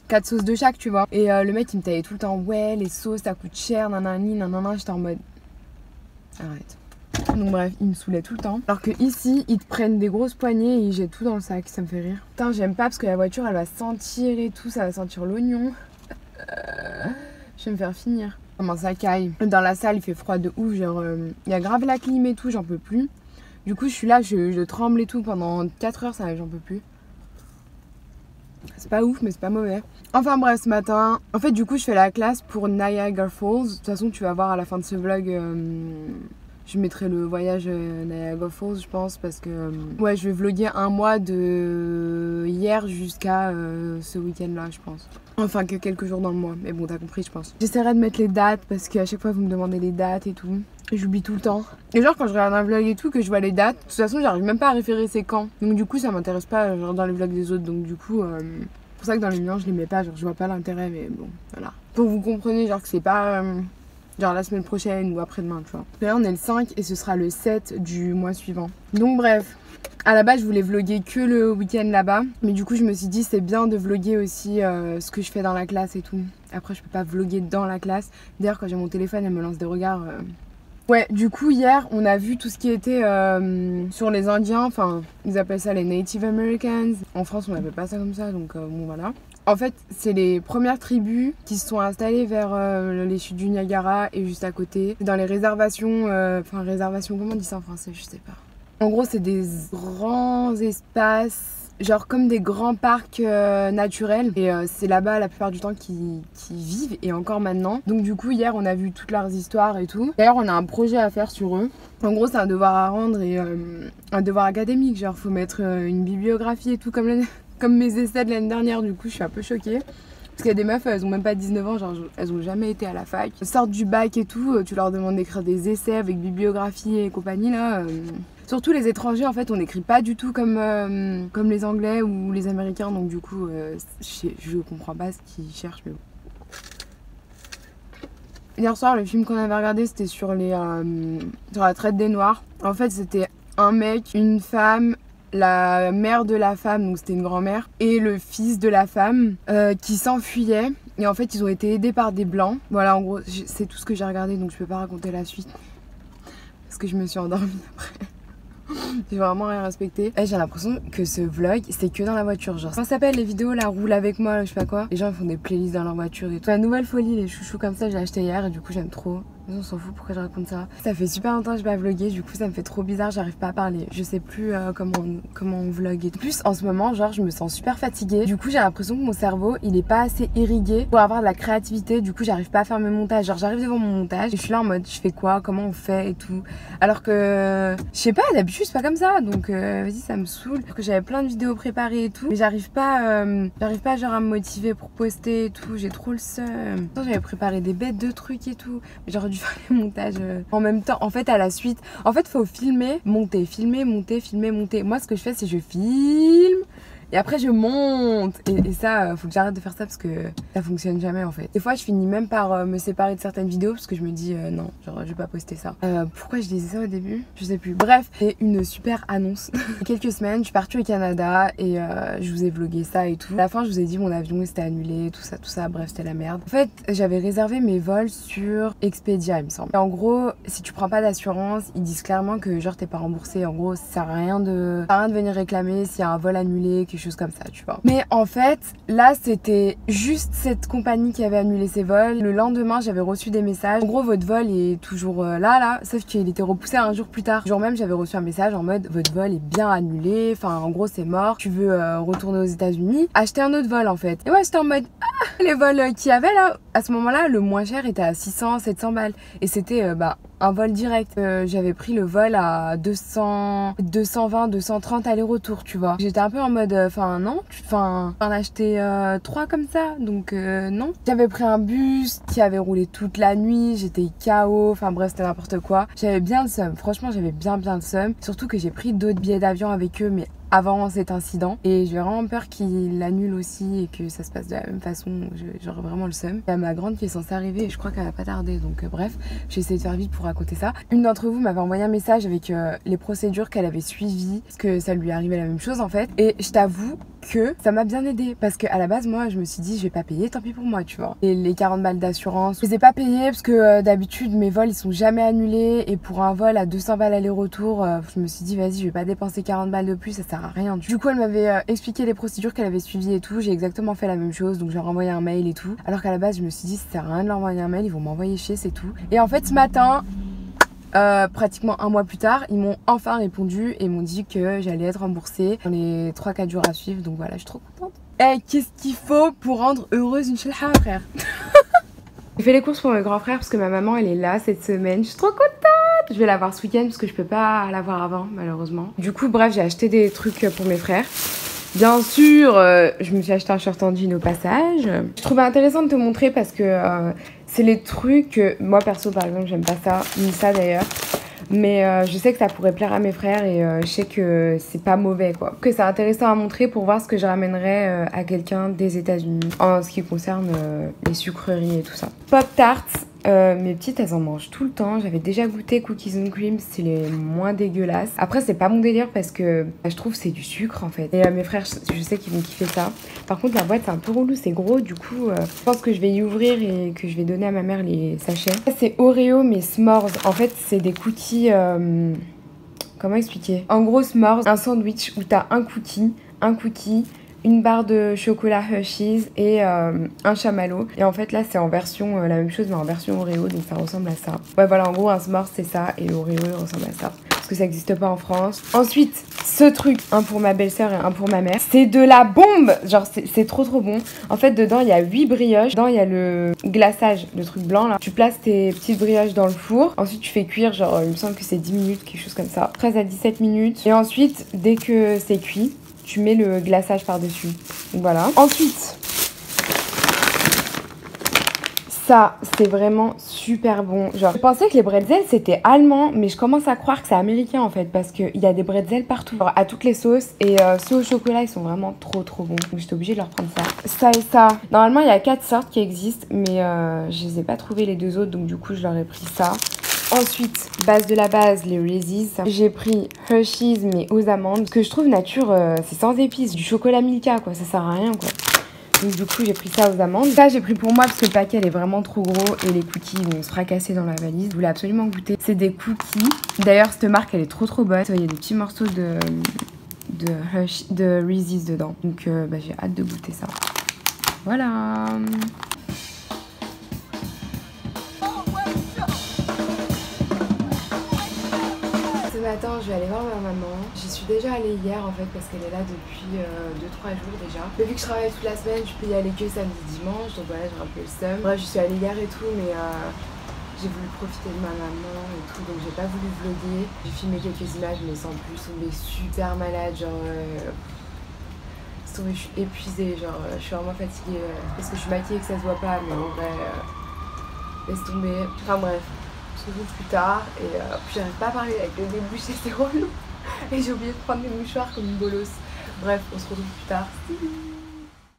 4 sauces de chaque, tu vois. Et le mec il me taillait tout le temps, ouais les sauces ça coûte cher, nanani, nanana, j'étais en mode arrête. Donc bref, il me saoulait tout le temps. Alors que ici, ils te prennent des grosses poignées et ils jettent tout dans le sac, ça me fait rire. Putain, j'aime pas parce que la voiture elle va sentir et tout, ça va sentir l'oignon. Je vais me faire finir. Comment ça caille. Dans la salle il fait froid de ouf, genre il y a grave la clim et tout, j'en peux plus. Du coup je suis là, je tremble et tout pendant 4 heures, ça j'en peux plus. C'est pas ouf mais c'est pas mauvais. Enfin bref, ce matin, en fait du coup je fais la classe pour Niagara Falls. De toute façon tu vas voir à la fin de ce vlog, je mettrai le voyage Niagara Falls je pense parce que ouais je vais vlogger un mois de hier jusqu'à ce week-end là je pense. Enfin que quelques jours dans le mois, mais bon t'as compris je pense. J'essaierai de mettre les dates parce qu'à chaque fois vous me demandez les dates et tout. J'oublie tout le temps. Et genre quand je regarde un vlog et tout que je vois les dates, de toute façon j'arrive même pas à référer c'est quand. Donc du coup ça m'intéresse pas genre dans les vlogs des autres. Donc du coup c'est pour ça que dans les miens je les mets pas, genre je vois pas l'intérêt mais bon voilà. Pour que vous compreniez genre que c'est pas genre la semaine prochaine ou après-demain tu vois. Là on est le 5 et ce sera le 7 du mois suivant. Donc bref. À la base je voulais vlogger que le week-end là-bas. Mais du coup je me suis dit c'est bien de vlogger aussi ce que je fais dans la classe et tout. Après je peux pas vlogger dans la classe. D'ailleurs quand j'ai mon téléphone elle me lance des regards. Ouais du coup hier on a vu tout ce qui était sur les Indiens. Enfin ils appellent ça les Native Americans. En France on appelle pas ça comme ça donc bon voilà. En fait c'est les premières tribus qui se sont installées vers les chutes du Niagara et juste à côté. Dans les réservations, enfin réservations comment on dit ça en français je sais pas. En gros, c'est des grands espaces, genre comme des grands parcs naturels. Et c'est là-bas la plupart du temps qu'ils vivent et encore maintenant. Donc du coup, hier, on a vu toutes leurs histoires et tout. D'ailleurs, on a un projet à faire sur eux. En gros, c'est un devoir à rendre et un devoir académique. Genre, faut mettre une bibliographie et tout comme mes essais de l'année dernière. Du coup, je suis un peu choquée. Parce qu'il y a des meufs, elles ont même pas 19 ans, genre elles ont jamais été à la fac. Elles sortent du bac et tout, tu leur demandes d'écrire des essais avec bibliographie et compagnie là. Surtout les étrangers en fait on n'écrit pas du tout comme les anglais ou les américains donc du coup je comprends pas ce qu'ils cherchent mais bon. Hier soir le film qu'on avait regardé c'était sur la traite des noirs. En fait c'était un mec, une femme, la mère de la femme, donc c'était une grand-mère, et le fils de la femme qui s'enfuyaient. Et en fait ils ont été aidés par des blancs. Voilà en gros c'est tout ce que j'ai regardé donc je peux pas raconter la suite. Parce que je me suis endormie après. J'ai vraiment rien respecté. Et j'ai l'impression que ce vlog c'est que dans la voiture. Genre ça s'appelle les vidéos là, roule avec moi, je sais pas quoi. Les gens ils font des playlists dans leur voiture et tout. La nouvelle folie, les chouchous comme ça, j'ai acheté hier et du coup j'aime trop. On s'en fout pourquoi je raconte ça. Ça fait super longtemps que j'ai pas vlogué, du coup ça me fait trop bizarre, j'arrive pas à parler. Je sais plus comment on vlog et tout. Plus en ce moment genre je me sens super fatiguée. Du coup j'ai l'impression que mon cerveau il est pas assez irrigué pour avoir de la créativité. Du coup j'arrive pas à faire mes montages. Genre j'arrive devant mon montage et je suis là en mode je fais quoi, comment on fait et tout. Alors que je sais pas, d'habitude c'est pas comme ça. Donc vas-y ça me saoule. Parce que j'avais plein de vidéos préparées et tout. Mais j'arrive pas genre à me motiver pour poster et tout. J'ai trop le seum. J'avais préparé des bêtes de trucs et tout. Mais j'aurais dû faire les montages en même temps. En fait à la suite. En fait faut filmer, monter, filmer, monter, filmer, monter. Moi ce que je fais c'est je filme et après je monte. Et ça, faut que j'arrête de faire ça parce que ça fonctionne jamais en fait. Des fois, je finis même par me séparer de certaines vidéos parce que je me dis non, genre je vais pas poster ça. Pourquoi je disais ça au début? Je sais plus. Bref, c'est une super annonce. Il y a quelques semaines, je suis partie au Canada et je vous ai vlogué ça et tout. À la fin, je vous ai dit mon avion c'était annulé, tout ça. Bref, c'était la merde. En fait, j'avais réservé mes vols sur Expedia, il me semble. Et en gros, si tu prends pas d'assurance, ils disent clairement que genre t'es pas remboursé. En gros, ça sert à rien de venir réclamer s'il y a un vol annulé, quelque chose comme ça, tu vois. Mais en fait, là, c'était juste cette compagnie qui avait annulé ses vols. Le lendemain, j'avais reçu des messages. En gros, votre vol est toujours là, sauf qu'il était repoussé un jour plus tard. Le jour même, j'avais reçu un message en mode votre vol est bien annulé. Enfin, en gros, c'est mort. Tu veux retourner aux États-Unis, acheter un autre vol en fait. Et ouais, j'étais en mode les vols qu'il y avait là, à ce moment-là, le moins cher était à 600, 700 balles. Et c'était un vol direct. J'avais pris le vol à 220, 230 aller-retour, tu vois. J'étais un peu en mode, non, en acheter 3 comme ça, donc non. J'avais pris un bus qui avait roulé toute la nuit, j'étais KO, enfin bref, c'était n'importe quoi. J'avais bien le seum, franchement, j'avais bien le seum. Surtout que j'ai pris d'autres billets d'avion avec eux, mais avant cet incident, et j'ai vraiment peur qu'il l'annule aussi et que ça se passe de la même façon. J'aurais vraiment le seum. Il y a ma grande qui est censée arriver et je crois qu'elle va pas tarder, donc bref, j'ai essayé de faire vite pour raconter ça. Une d'entre vous m'avait envoyé un message avec les procédures qu'elle avait suivies, parce que ça lui arrivait la même chose en fait, et je t'avoue que ça m'a bien aidé parce qu'à la base moi je me suis dit je vais pas payer, tant pis pour moi, tu vois. Et les 40 balles d'assurance, je les ai pas payées parce que d'habitude mes vols ils sont jamais annulés, et pour un vol à 200 balles aller-retour, je me suis dit vas-y, je vais pas dépenser 40 balles de plus, ça sert à rien. Du coup elle m'avait expliqué les procédures qu'elle avait suivies et tout, j'ai exactement fait la même chose, donc j'ai renvoyé un mail et tout, alors qu'à la base je me suis dit ça sert à rien de leur envoyer un mail, ils vont m'envoyer chier, c'est tout. Et en fait ce matin, pratiquement un mois plus tard, ils m'ont enfin répondu et m'ont dit que j'allais être remboursée dans les 3-4 jours à suivre, donc voilà, je suis trop contente. Et qu'est-ce qu'il faut pour rendre heureuse une chelha, frère? J'ai fait les courses pour mon grand frère parce que ma maman elle est là cette semaine, je suis trop contente. Je vais la voir ce week-end parce que je peux pas la voir avant malheureusement. Du coup bref, j'ai acheté des trucs pour mes frères. Bien sûr, je me suis acheté un short en jean au passage. Je trouvais intéressant de te montrer parce que c'est les trucs que moi perso par exemple j'aime pas ça, ni ça d'ailleurs. Mais je sais que ça pourrait plaire à mes frères et je sais que c'est pas mauvais quoi. Que c'est intéressant à montrer pour voir ce que je ramènerais à quelqu'un des États-Unis en ce qui concerne les sucreries et tout ça. Pop Tarts. Mes petites elles en mangent tout le temps. J'avais déjà goûté Cookies and Cream, c'est les moins dégueulasses. Après c'est pas mon délire parce que je trouve c'est du sucre en fait. Et mes frères je sais qu'ils vont kiffer ça. Par contre la boîte c'est un peu relou, c'est gros. Du coup je pense que je vais y ouvrir et que je vais donner à ma mère les sachets. Ça c'est Oreo mais s'mores. En fait c'est des cookies comment expliquer? En gros s'mores, un sandwich où t'as un cookie, une barre de chocolat Hershey's et un chamallow. Et en fait là c'est en version la même chose mais en version Oreo, donc ça ressemble à ça. Ouais voilà, en gros un s'mores c'est ça et l'Oreo il ressemble à ça. Parce que ça n'existe pas en France. Ensuite ce truc, un pour ma belle-sœur et un pour ma mère. C'est de la bombe. Genre c'est trop bon. En fait dedans il y a 8 brioches. Dedans il y a le glaçage, le truc blanc là. Tu places tes petites brioches dans le four. Ensuite tu fais cuire genre il me semble que c'est 10 minutes, quelque chose comme ça. 13 à 17 minutes. Et ensuite dès que c'est cuit, tu mets le glaçage par-dessus. Donc voilà. Ensuite, ça, c'est vraiment super bon. Genre, je pensais que les bretzels, c'était allemand, mais je commence à croire que c'est américain, en fait, parce qu'il y a des bretzels partout, genre, à toutes les sauces. Et ceux au chocolat, ils sont vraiment trop bons. Donc, j'étais obligée de leur prendre ça. Ça et ça. Normalement, il y a 4 sortes qui existent, mais je les ai pas trouvées les 2 autres, donc du coup, je leur ai pris ça. Ensuite, base de la base, les Reese's. J'ai pris Hershey's mais aux amandes. Parce que je trouve nature, c'est sans épices. Du chocolat Milka, quoi. Ça sert à rien, quoi. Donc du coup, j'ai pris ça aux amandes. Ça, j'ai pris pour moi parce que le paquet, elle est vraiment trop gros. Et les cookies vont se fracasser dans la valise. Je voulais absolument goûter. C'est des cookies. D'ailleurs, cette marque, elle est trop bonne. Il y a des petits morceaux de Reese's dedans. Donc j'ai hâte de goûter ça. Voilà. Ce matin, je vais aller voir ma maman. J'y suis déjà allée hier en fait parce qu'elle est là depuis 2-3 jours déjà. Mais vu que je travaille toute la semaine, je peux y aller que samedi, dimanche. Donc voilà, j'ai un peu le seum. Bref, je suis allée hier et tout, mais j'ai voulu profiter de ma maman et tout. Donc j'ai pas voulu vlogger. J'ai filmé quelques images, mais sans plus. On est super malade, genre... je suis épuisée, genre je suis vraiment fatiguée parce que je suis maquillée et que ça se voit pas, mais en vrai, laisse tomber. Enfin bref. On se retrouve plus tard et puis j'arrive pas à parler avec les débouchés, c'est relou. Et j'ai oublié de prendre mes mouchoirs comme une bolosse. Bref, on se retrouve plus tard.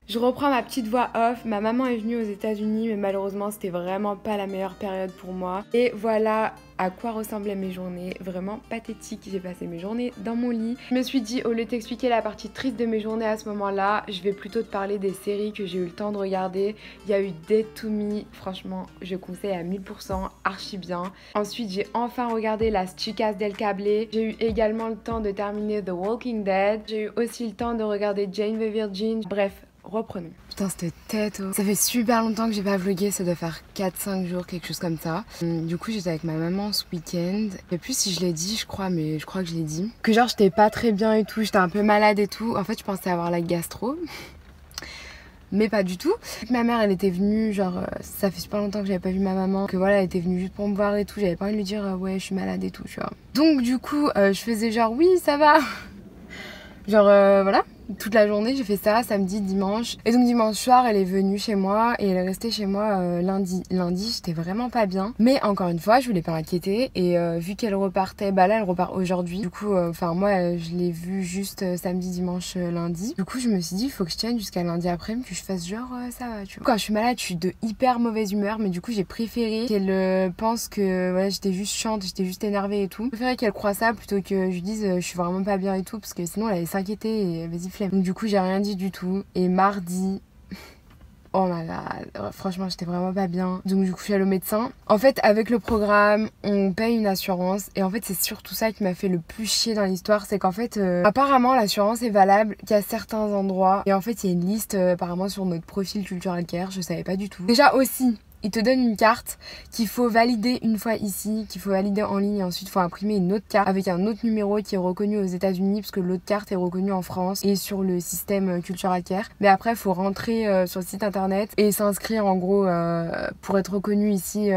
Je reprends ma petite voix off. Ma maman est venue aux États-Unis, mais malheureusement, c'était vraiment pas la meilleure période pour moi. Et voilà à quoi ressemblaient mes journées. Vraiment pathétique. J'ai passé mes journées dans mon lit. Je me suis dit, au lieu de t'expliquer la partie triste de mes journées à ce moment-là, je vais plutôt te parler des séries que j'ai eu le temps de regarder. Il y a eu Dead to Me. Franchement, je conseille à 1000%. Archi bien. Ensuite, j'ai enfin regardé Las Chicas del Cable. J'ai eu également le temps de terminer The Walking Dead. J'ai eu aussi le temps de regarder Jane the Virgin. Bref. Reprenons. Putain, cette tête, oh. Ça fait super longtemps que j'ai pas vlogué, ça doit faire 4-5 jours, quelque chose comme ça. Du coup, j'étais avec ma maman ce week-end. Je sais plus si je l'ai dit, je crois, mais je crois que je l'ai dit. Que genre, j'étais pas très bien et tout, j'étais un peu malade et tout. En fait, je pensais avoir la gastro. Mais pas du tout. Ma mère, elle était venue, genre, ça fait super longtemps que j'avais pas vu ma maman. Que voilà, elle était venue juste pour me voir et tout. J'avais pas envie de lui dire, ouais, je suis malade et tout, tu vois. Donc, du coup, je faisais genre, oui, ça va. Genre, voilà. Toute la journée, j'ai fait ça, samedi, dimanche. Et donc dimanche soir, elle est venue chez moi et elle est restée chez moi lundi. Lundi, j'étais vraiment pas bien. Mais encore une fois, je voulais pas inquiéter. Et vu qu'elle repartait, bah là, elle repart aujourd'hui. Du coup, moi, je l'ai vue juste samedi, dimanche, lundi. Du coup, je me suis dit, il faut que je tienne jusqu'à lundi après-midi, que je fasse genre, ça va, tu vois. Quand je suis malade, je suis de hyper mauvaise humeur. Mais du coup, j'ai préféré qu'elle pense que voilà, j'étais juste chiante, j'étais juste énervée et tout. J'ai préféré qu'elle croie ça plutôt que je lui dise, je suis vraiment pas bien et tout. Parce que sinon, elle allait s'inquiéter et vas-y, flemme. Donc du coup j'ai rien dit du tout et mardi oh my god, franchement j'étais vraiment pas bien. Donc du coup je suis allée au médecin. En fait avec le programme on paye une assurance et en fait c'est surtout ça qui m'a fait le plus chier dans l'histoire. C'est qu'en fait apparemment l'assurance est valable qu'à certains endroits. Et en fait il y a une liste apparemment sur notre profil Cultural Care, je savais pas du tout. Déjà aussi il te donne une carte qu'il faut valider une fois ici, qu'il faut valider en ligne et ensuite il faut imprimer une autre carte avec un autre numéro qui est reconnu aux États-Unis parce que l'autre carte est reconnue en France et sur le système Cultural Care. Mais après il faut rentrer sur le site internet et s'inscrire en gros pour être reconnu ici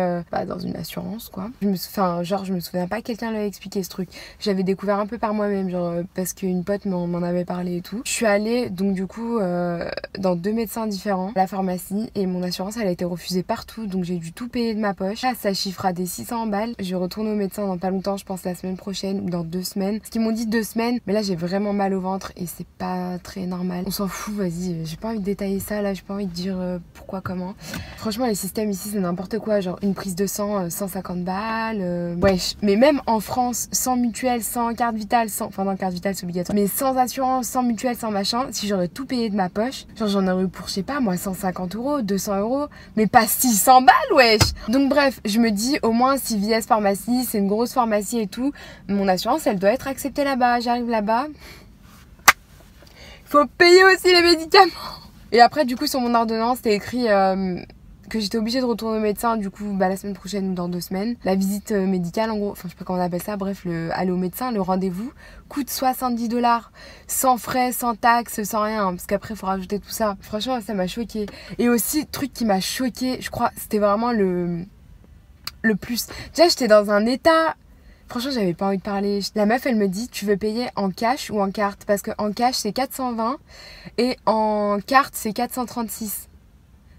dans une assurance quoi. Je me souviens pas que quelqu'un l'avait expliqué ce truc. J'avais découvert un peu par moi-même genre parce qu'une pote m'en avait parlé et tout. Je suis allée donc du coup dans 2 médecins différents à la pharmacie et mon assurance elle a été refusée partout. Donc j'ai dû tout payer de ma poche. Là ça chiffre à des 600 balles. Je retourne au médecin dans pas longtemps, je pense la semaine prochaine ou dans 2 semaines. Parce qu'ils m'ont dit 2 semaines, mais là j'ai vraiment mal au ventre et c'est pas très normal. On s'en fout, vas-y, j'ai pas envie de détailler ça là, j'ai pas envie de dire pourquoi, comment. Franchement les systèmes ici c'est n'importe quoi, genre une prise de sang 150 balles. Wesh, mais même en France, sans mutuelle, sans carte vitale, enfin non carte vitale c'est obligatoire, mais sans assurance, sans mutuelle, sans machin, si j'aurais tout payé de ma poche, genre j'en aurais eu pour je sais pas moi 150 €, 200 €, mais pas 600 balles wesh. Donc bref, je me dis au moins CVS pharmacie, c'est une grosse pharmacie et tout, mon assurance elle doit être acceptée là-bas. J'arrive là-bas, faut payer aussi les médicaments. Et après du coup sur mon ordonnance c'était écrit que j'étais obligée de retourner au médecin du coup la semaine prochaine ou dans 2 semaines. La visite médicale en gros, enfin je sais pas comment on appelle ça, bref aller au médecin, le rendez-vous coûte 70 $, sans frais, sans taxes, sans rien, parce qu'après il faut rajouter tout ça. Franchement ça m'a choquée. Et aussi truc qui m'a choquée, je crois c'était vraiment le plus. Déjà j'étais dans un état, franchement j'avais pas envie de parler. La meuf elle me dit tu veux payer en cash ou en carte, parce que en cash c'est 420 et en carte c'est 436.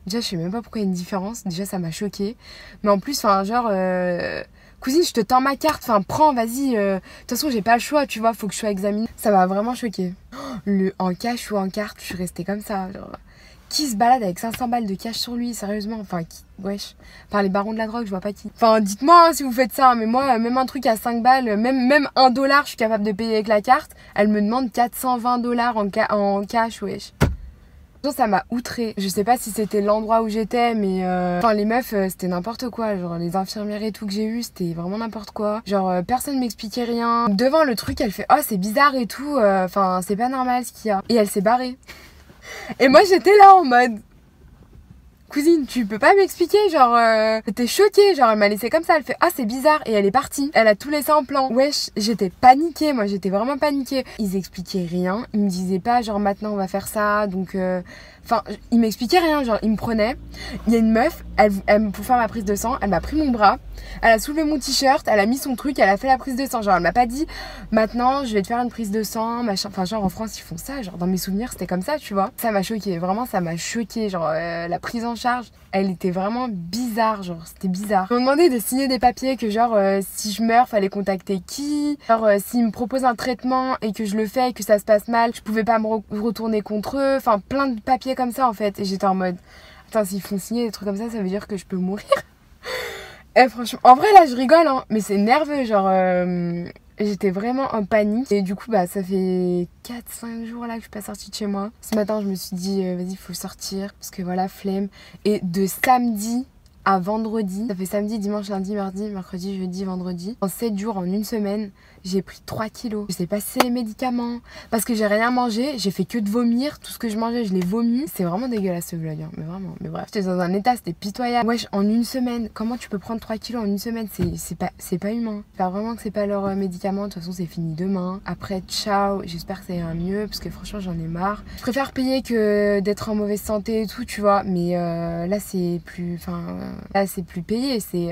Déjà je sais même pas pourquoi il y a une différence, déjà ça m'a choquée. Mais en plus enfin genre cousine je te tends ma carte, enfin prends vas-y, de toute façon j'ai pas le choix tu vois, faut que je sois examinée. Ça m'a vraiment choquée. Le en cash ou en carte, je suis restée comme ça genre. Qui se balade avec 500 balles de cash sur lui, sérieusement, enfin qui, wesh, enfin les barons de la drogue, je vois pas qui. Enfin dites-moi hein, si vous faites ça, mais moi même un truc à 5 balles, même $1 je suis capable de payer avec la carte, elle me demande 420 $ en cash, wesh. Ça m'a outrée. Je sais pas si c'était l'endroit où j'étais, mais enfin les meufs c'était n'importe quoi, genre les infirmières et tout que j'ai eu c'était vraiment n'importe quoi. Genre personne m'expliquait rien. Devant le truc elle fait oh c'est bizarre et tout, enfin c'est pas normal ce qu'il y a. Et elle s'est barrée. Et moi j'étais là en mode cousine tu peux pas m'expliquer, genre j'étais choquée, genre elle m'a laissé comme ça, elle fait ah c'est bizarre et elle est partie, elle a tout laissé en plan. Wesh j'étais paniquée, moi j'étais vraiment paniquée. Ils expliquaient rien, ils me disaient pas genre maintenant on va faire ça donc enfin ils m'expliquaient rien, genre ils me prenaient. Il y a une meuf, elle pour faire ma prise de sang, elle m'a pris mon bras, elle a soulevé mon t-shirt, elle a mis son truc, elle a fait la prise de sang, genre elle m'a pas dit maintenant je vais te faire une prise de sang machin, enfin genre en France ils font ça, genre dans mes souvenirs c'était comme ça tu vois. Ça m'a choquée, vraiment ça m'a choquée, genre la prise en charge charge, elle était vraiment bizarre, genre c'était bizarre. Ils m'ont demandé de signer des papiers que genre si je meurs fallait contacter qui, genre s'ils me proposent un traitement et que je le fais et que ça se passe mal, je pouvais pas me retourner contre eux, enfin plein de papiers comme ça en fait. Et j'étais en mode, attends, s'ils font signer des trucs comme ça veut dire que je peux mourir. Et franchement, en vrai là je rigole hein, mais c'est nerveux, genre j'étais vraiment en panique. Et du coup bah ça fait 4-5 jours là que je suis pas sortie de chez moi. Ce matin je me suis dit vas-y faut sortir parce que voilà flemme. Et de samedi à vendredi, ça fait samedi, dimanche, lundi, mardi, mercredi, jeudi, vendredi, en 7 jours, en une semaine, j'ai pris 3 kilos. Je sais pas si c'est les médicaments, parce que j'ai rien mangé, j'ai fait que de vomir, tout ce que je mangeais je l'ai vomi. C'est vraiment dégueulasse ce vlog, hein. Mais vraiment, mais bref. J'étais dans un état, c'était pitoyable. Wesh, en une semaine, comment tu peux prendre 3 kilos en une semaine? C'est pas humain. J'espère vraiment que c'est pas leur médicament, de toute façon c'est fini demain. Après, ciao, j'espère que ça ira mieux, parce que franchement j'en ai marre. Je préfère payer que d'être en mauvaise santé et tout, tu vois, mais là c'est plus, enfin... là c'est plus payé, c'est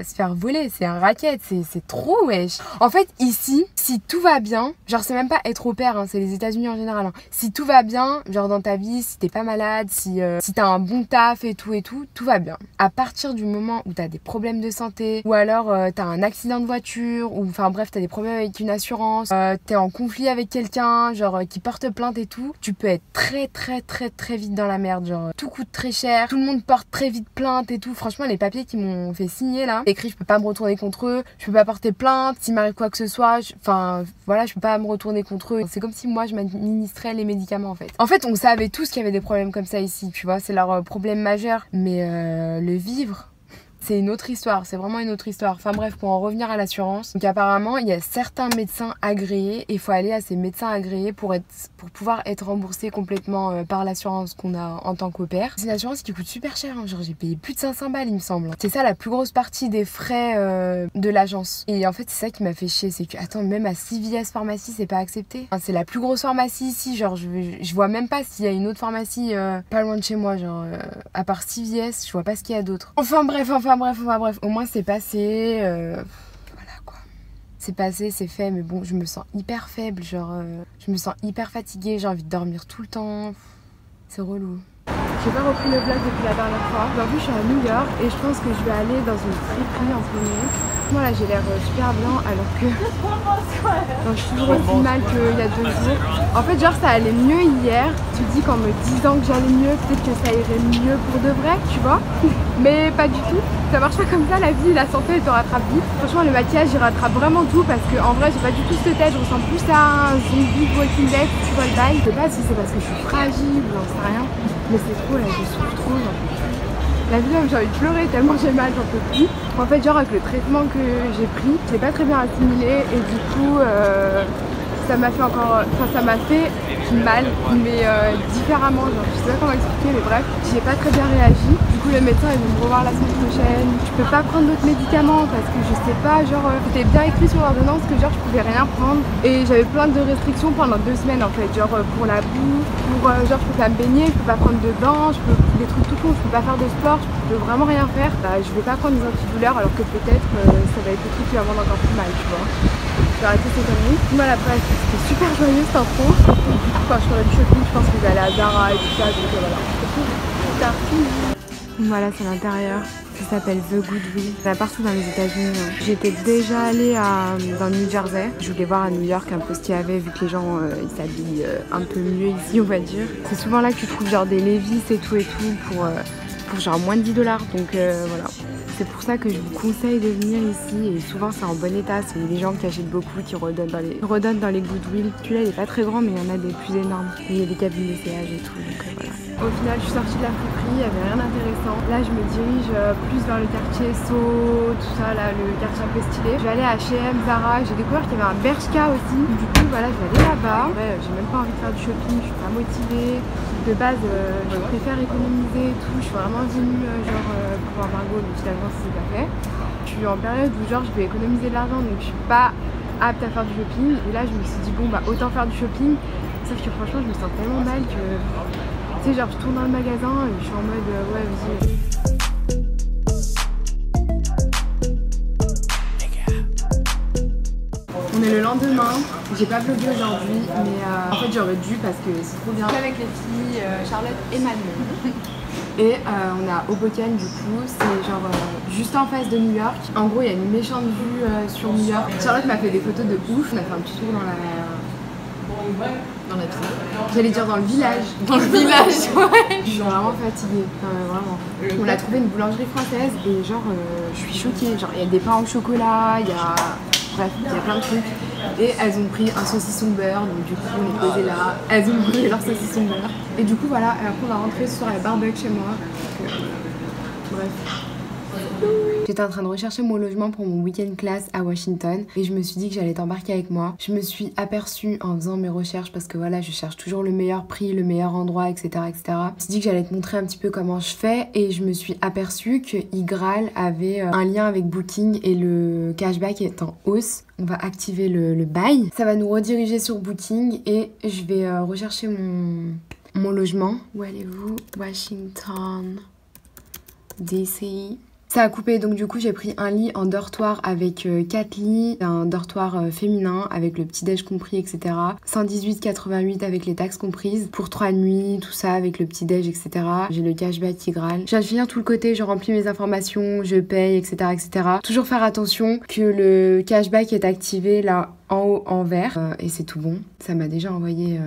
se faire voler, c'est un racket, c'est trop wesh. En fait ici, si tout va bien, genre c'est même pas être au pair, hein, c'est les États-Unis en général, hein. Si tout va bien, genre dans ta vie, si t'es pas malade, si t'as un bon taf et tout, tout va bien. À partir du moment où t'as des problèmes de santé, ou alors t'as un accident de voiture, ou enfin bref t'as des problèmes avec une assurance, t'es en conflit avec quelqu'un, genre qui porte plainte et tout, tu peux être très vite dans la merde, genre tout coûte très cher, tout le monde porte très vite plainte et tout. Franchement les papiers qui m'ont fait signer là, écrit je peux pas me retourner contre eux, je peux pas porter plainte, s'il m'arrive quoi que ce soit, enfin voilà, je peux pas me retourner contre eux. C'est comme si moi je m'administrais les médicaments en fait. En fait on savait tous qu'il y avait des problèmes comme ça ici, tu vois, c'est leur problème majeur, mais le vivre, c'est une autre histoire, c'est vraiment une autre histoire. Enfin bref, pour en revenir à l'assurance, donc apparemment il y a certains médecins agréés et il faut aller à ces médecins agréés pour pouvoir être remboursé complètement par l'assurance qu'on a en tant qu'au pair. C'est une assurance qui coûte super cher, hein. Genre j'ai payé plus de 500 balles il me semble. C'est ça la plus grosse partie des frais de l'agence. Et en fait c'est ça qui m'a fait chier, c'est que attends, même à CVS pharmacie c'est pas accepté. Enfin, c'est la plus grosse pharmacie ici, genre je vois même pas s'il y a une autre pharmacie pas loin de chez moi, genre à part CVS, je vois pas ce qu'il y a d'autre. Enfin bref, au moins c'est passé, voilà quoi. C'est passé, c'est fait, mais bon, je me sens hyper faible, genre, je me sens hyper fatiguée, j'ai envie de dormir tout le temps, c'est relou. J'ai pas repris le vlog depuis la dernière fois. Aujourd'hui je suis à New York et je pense que je vais aller dans une friperie en premier. Moi là j'ai l'air super bien alors que non, je suis toujours aussi mal qu'il y a 2 jours. En fait genre ça allait mieux hier. Tu te dis qu'en me disant que j'allais mieux, peut-être que ça irait mieux pour de vrai, tu vois. Mais pas du tout. Ça marche pas comme ça, la vie, la santé elle te rattrape vite. Franchement le maquillage il rattrape vraiment tout parce que en vrai j'ai pas du tout cette tête. Je ressemble plus à un zombie de Walking Dead, tu vois le bail. Je sais pas si c'est parce que je suis fragile ou j'en sais rien. Mais c'est trop là, je souffre trop, j'en peux plus. La vie même j'ai envie de pleurer tellement j'ai mal, j'en peux plus. En fait genre avec le traitement que j'ai pris, je l'ai pas très bien assimilé et du coup ça m'a fait encore, enfin ça m'a fait mal mais différemment, genre je sais pas comment expliquer mais bref, j'ai pas très bien réagi. Du coup le médecin il va me revoir la semaine prochaine. Je peux pas prendre d'autres médicaments parce que je sais pas, genre c'était bien écrit sur l'ordonnance que genre je pouvais rien prendre et j'avais plein de restrictions pendant 2 semaines en fait, genre pour la boue, pour genre je peux pas me baigner, je peux pas prendre de bain, je peux des trucs tout con, je peux pas faire de sport, je peux vraiment rien faire. Bah, je vais pas prendre des antidouleurs alors que peut-être ça va être le truc qui va me rendre encore plus mal, tu vois. Je vais arrêter ces conneries. Voilà, bref, c'était super joyeux cette intro. Quand je ferai du shopping, je pense que je vais aller à Zara et tout ça, donc voilà. Voilà, c'est l'intérieur. Ça s'appelle The Goodwill. Il y en a partout dans les États-Unis. Hein. J'étais déjà allée dans le New Jersey. Je voulais voir à New York un peu ce qu'il y avait, vu que les gens ils s'habillent un peu mieux ici, on va dire. C'est souvent là que tu trouves genre des Levi's et tout pour genre moins de 10 $. Donc voilà. C'est pour ça que je vous conseille de venir ici et souvent c'est en bon état, c'est des gens qui achètent beaucoup, qui redonnent dans les Goodwill. Celui-là il est pas très grand mais il y en a des plus énormes. Et il y a des cabines d'essayage et tout, donc voilà. Au final je suis sortie de la friperie, il n'y avait rien d'intéressant. Là je me dirige plus vers le quartier Soho, tout ça là, le quartier un peu stylé. Je vais aller à H&M, Zara, j'ai découvert qu'il y avait un Bershka aussi. Du coup voilà, je vais aller là-bas. Ouais, j'ai même pas envie de faire du shopping, je suis pas motivée. De base, je préfère économiser et tout. Je suis vraiment venue pour voir Margot, mais finalement c'est pas fait. Je suis en période où genre je vais économiser de l'argent, donc je suis pas apte à faire du shopping. Et là je me suis dit bon bah autant faire du shopping. Sauf que franchement je me sens tellement mal que tu sais genre je tourne dans le magasin et je suis en mode ouais vas-y. On est le lendemain, j'ai pas vlogué aujourd'hui, mais en fait j'aurais dû parce que c'est trop bien. Avec les filles, Charlotte et Manon. Et on est à Hoboken du coup, c'est genre juste en face de New York. En gros il y a une méchante vue sur New York. Charlotte m'a fait des photos de ouf, on a fait un petit tour dans la piscine. J'allais dire dans le village. Dans le village, ouais. Je suis vraiment fatiguée, vraiment. On a trouvé une boulangerie française et genre je suis choquée. Genre il y a des pains au chocolat, il y a... Bref, il y a plein de trucs. Et elles ont pris un saucisson beurre, donc du coup on est posé là. Elles ont mangé leur saucisson beurre. Et du coup voilà, et après on va rentrer sur la barbecue chez moi. Donc, bref. J'étais en train de rechercher mon logement pour mon week-end class à Washington et je me suis dit que j'allais t'embarquer avec moi. Je me suis aperçue en faisant mes recherches parce que voilà, je cherche toujours le meilleur prix, le meilleur endroit, etc. etc. Je me suis dit que j'allais te montrer un petit peu comment je fais et je me suis aperçue que iGraal avait un lien avec Booking et le cashback est en hausse. On va activer le bail. Ça va nous rediriger sur Booking et je vais rechercher mon logement. Où allez-vous? Washington DC. Ça a coupé, donc du coup j'ai pris un lit en dortoir avec 4 lits, un dortoir féminin avec le petit déj compris, etc. 118,88 avec les taxes comprises pour 3 nuits, tout ça avec le petit déj, etc. J'ai le cashback iGraal. Je viens de finir tout le côté, je remplis mes informations, je paye, etc. etc. Toujours faire attention que le cashback est activé là en haut en vert et c'est tout bon. Ça m'a déjà envoyé...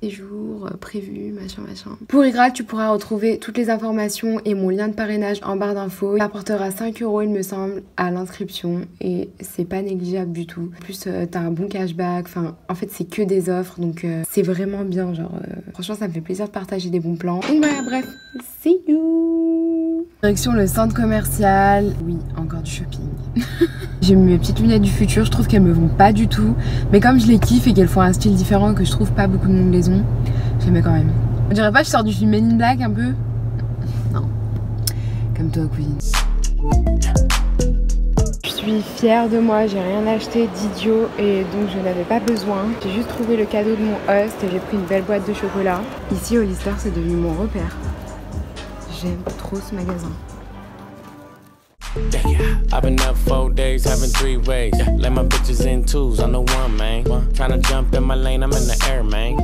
des jours prévus, machin. Pour iGraal, tu pourras retrouver toutes les informations et mon lien de parrainage en barre d'infos. Ça apportera 5 € il me semble à l'inscription et c'est pas négligeable du tout. En plus, t'as un bon cashback, enfin en fait c'est que des offres donc c'est vraiment bien, genre franchement ça me fait plaisir de partager des bons plans. Donc voilà, bref, see you. Direction le centre commercial, oui, encore du shopping. J'ai mis mes petites lunettes du futur, je trouve qu'elles me vont pas du tout. Mais comme je les kiffe et qu'elles font un style différent que je trouve pas beaucoup de monde les ont, je les mets quand même. On dirait pas que je sors du film Men in Black un peu? Non. Comme toi, cousine. Je suis fière de moi, j'ai rien acheté d'idiot et donc je n'avais pas besoin. J'ai juste trouvé le cadeau de mon host et j'ai pris une belle boîte de chocolat. Ici, Hollister, c'est devenu mon repère. J'aime trop ce magasin. I've been up 4 days, having 3 ways. Let my bitches in twos on the one, man. Tryna jump in my lane, I'm in the air, man.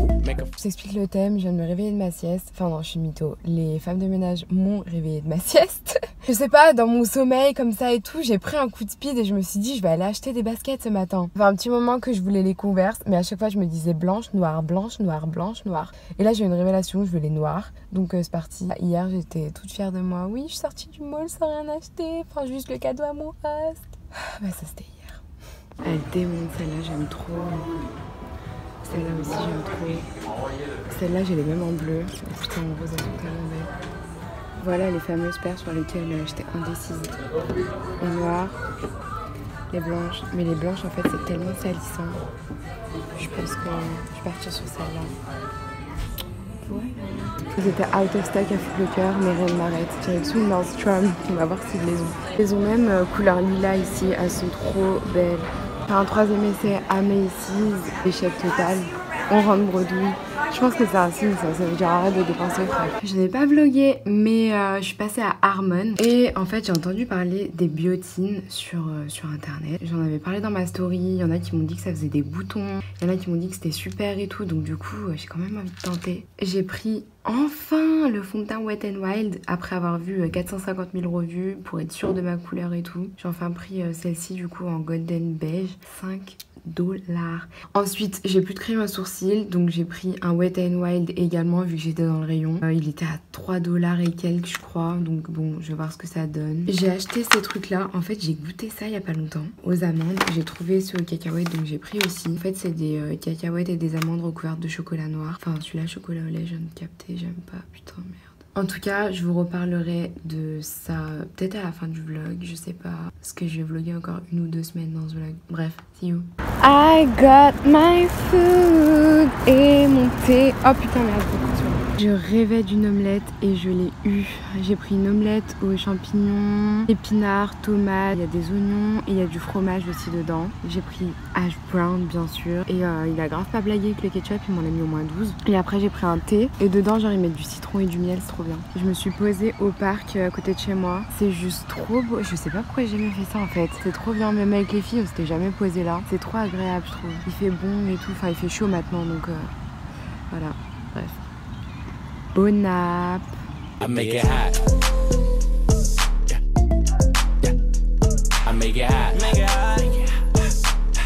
Je t'explique le thème, je viens de me réveiller de ma sieste. Enfin non, je suis mytho. Les femmes de ménage m'ont réveillée de ma sieste. Je sais pas, dans mon sommeil comme ça et tout, j'ai pris un coup de speed et je me suis dit je vais aller acheter des baskets ce matin. Ça fait un petit moment que je voulais les Converse, mais à chaque fois je me disais blanche, noire, blanche, noire, blanche, noire. Et là j'ai une révélation, je veux les noires. Donc c'est parti. Hier j'étais toute fière de moi. Oui, je suis sortie du mall sans rien acheter. Enfin juste le cadeau à mon host. Bah ça c'était hier. Elle démonte celle-là, j'aime trop. Celle-là aussi j'aime trop. Celle-là j'ai les mêmes en bleu. Oh, putain en rose elles sont tellement belles. Voilà les fameuses paires sur lesquelles j'étais indécise. En noir, les blanches. Mais les blanches en fait c'est tellement salissant. Je pense que je vais partir sur celle-là. Voilà. Ils étaient out of stock à Foot Locker, mais rien ne m'arrête. Direction Nordstrom, on va voir s'ils les ont. Ils ont même couleur lilas ici, elles sont trop belles. Un 3e essai à Macy's, échec total. On rentre bredouille. Je pense que c'est un signe, ça veut dire arrête de dépenser frère. Je n'ai pas vlogué, mais je suis passée à Harmon. Et en fait, j'ai entendu parler des biotines sur internet. J'en avais parlé dans ma story. Il y en a qui m'ont dit que ça faisait des boutons. Il y en a qui m'ont dit que c'était super et tout. Donc du coup, j'ai quand même envie de tenter. J'ai pris enfin le fond de teint Wet n Wild après avoir vu 450 000 revues pour être sûre de ma couleur et tout. J'ai enfin pris celle-ci du coup en golden beige. 5 $. Ensuite j'ai plus de crayon à sourcils donc j'ai pris un Wet n Wild également vu que j'étais dans le rayon. Il était à 3 $ et quelques je crois, donc bon je vais voir ce que ça donne. J'ai acheté ces trucs là, en fait j'ai goûté ça il y a pas longtemps aux amandes, j'ai trouvé ceux aux cacahuètes donc j'ai pris aussi. En fait c'est des cacahuètes et des amandes recouvertes de chocolat noir. Enfin celui-là chocolat au lait je viens de capter, j'aime pas, putain merde. En tout cas, je vous reparlerai de ça peut-être à la fin du vlog, je sais pas. Parce que je vais vlogger encore 1 ou 2 semaines dans ce vlog. Bref, see you. I got my food et mon thé. Oh putain merde, je rêvais d'une omelette et je l'ai eue. J'ai pris une omelette aux champignons, épinards, tomates, il y a des oignons et il y a du fromage aussi dedans. J'ai pris hash brown bien sûr et il a grave pas blagué avec le ketchup, il m'en a mis au moins 12. Et après j'ai pris un thé et dedans genre ils mettent du citron et du miel, c'est trop bien. Je me suis posée au parc à côté de chez moi. C'est juste trop beau, je sais pas pourquoi j'ai jamais fait ça en fait. C'est trop bien, même avec les filles on s'était jamais posé là. C'est trop agréable je trouve. Il fait bon et tout, enfin il fait chaud maintenant donc voilà, bref. Bon nap. I make it hot. Yeah. Yeah. I make it hot. Make it hot.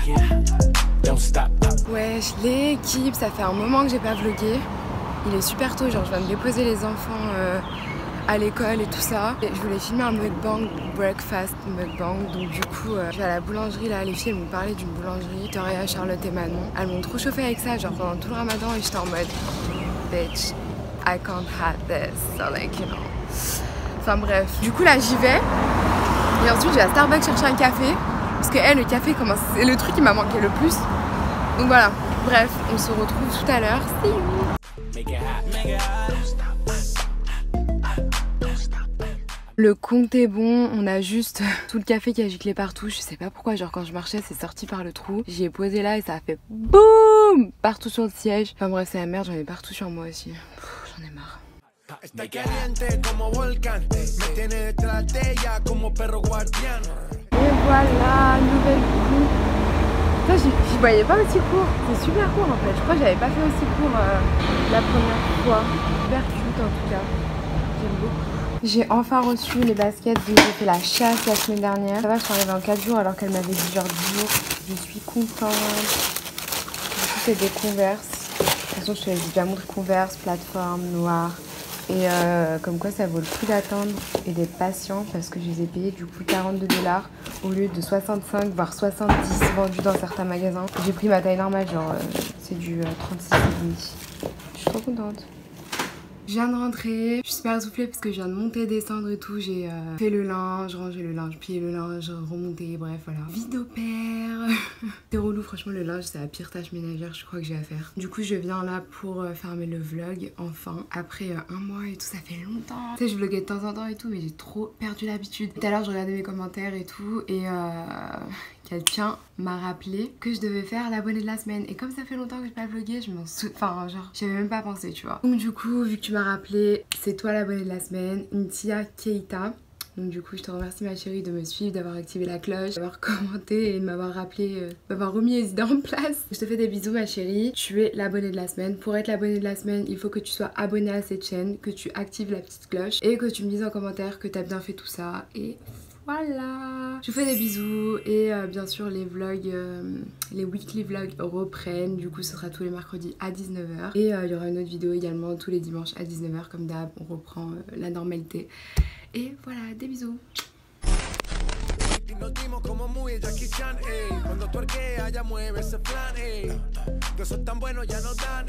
Yeah. Don't stop. Wesh, l'équipe, ça fait un moment que j'ai pas vlogué. Il est super tôt, genre je viens de déposer les enfants à l'école et tout ça. Et je voulais filmer un mukbang, breakfast mukbang. Donc du coup, je vais à la boulangerie là. Les filles elles m'ont parlé d'une boulangerie, Victoria, Charlotte et Manon. Elles m'ont trop chauffé avec ça, genre pendant tout le ramadan. Et j'étais en mode, bitch, I can't have this. So like, you know. Enfin bref. Du coup là, j'y vais. Et ensuite, je vais à Starbucks chercher un café. Parce que le café, c'est le truc qui m'a manqué le plus. Donc voilà. Bref, on se retrouve tout à l'heure. See you. Le compte est bon, on a juste tout le café qui a giclé partout. Je sais pas pourquoi, genre quand je marchais c'est sorti par le trou. J'y ai posé là et ça a fait BOUM partout sur le siège. Enfin bref c'est la merde, j'en ai partout sur moi aussi. J'en ai marre. Et voilà, nouvelle coupe. J'y voyais pas aussi court, c'est super court en fait. Je crois que j'avais pas fait aussi court la première fois. Super cute en tout cas, j'aime beaucoup. J'ai enfin reçu les baskets dont j'ai fait la chasse la semaine dernière. Ça va, je suis arrivée en 4 jours alors qu'elle m'avait dit genre 10 jours. Je suis contente. Du coup c'est des Converse. De toute façon je te l'ai déjà montré, Converse, plateforme, noire. Et comme quoi ça vaut le coup d'attendre et d'être patient parce que je les ai payés du coup 42$ au lieu de 65 voire 70 vendus dans certains magasins. J'ai pris ma taille normale, genre c'est du 36,5. Je suis trop contente. Je viens de rentrer, je suis super essoufflée parce que je viens de monter, descendre et tout. J'ai fait le linge, rangé le linge, plié le linge, remonté, bref voilà. Vie d'opère. C'est relou, franchement le linge c'est la pire tâche ménagère je crois que j'ai à faire. Du coup je viens là pour fermer le vlog enfin. Après un mois et tout, ça fait longtemps. Tu sais je vloguais de temps en temps et tout mais j'ai trop perdu l'habitude. Tout à l'heure je regardais mes commentaires et tout et quelqu'un m'a rappelé que je devais faire l'abonné de la semaine. Et comme ça fait longtemps que j'ai pas vlogué, je m'en souviens. Enfin, genre, j'avais même pas pensé, tu vois. Donc, du coup, vu que tu m'as rappelé, c'est toi l'abonné de la semaine, Ntia Keita. Donc, du coup, je te remercie, ma chérie, de me suivre, d'avoir activé la cloche, d'avoir commenté et de m'avoir rappelé, m'avoir remis les idées en place. Je te fais des bisous, ma chérie. Tu es l'abonné de la semaine. Pour être l'abonné de la semaine, il faut que tu sois abonné à cette chaîne, que tu actives la petite cloche et que tu me dises en commentaire que t'as bien fait tout ça. Et voilà, je vous fais des bisous et bien sûr les vlogs, les weekly vlogs reprennent. Du coup ce sera tous les mercredis à 19h et il y aura une autre vidéo également tous les dimanches à 19h comme d'hab. On reprend la normalité et voilà, des bisous. Nos dimos como muy Jackie Chan, cuando tuerquea ya mueve ese plan, que son tan buenos ya no dan,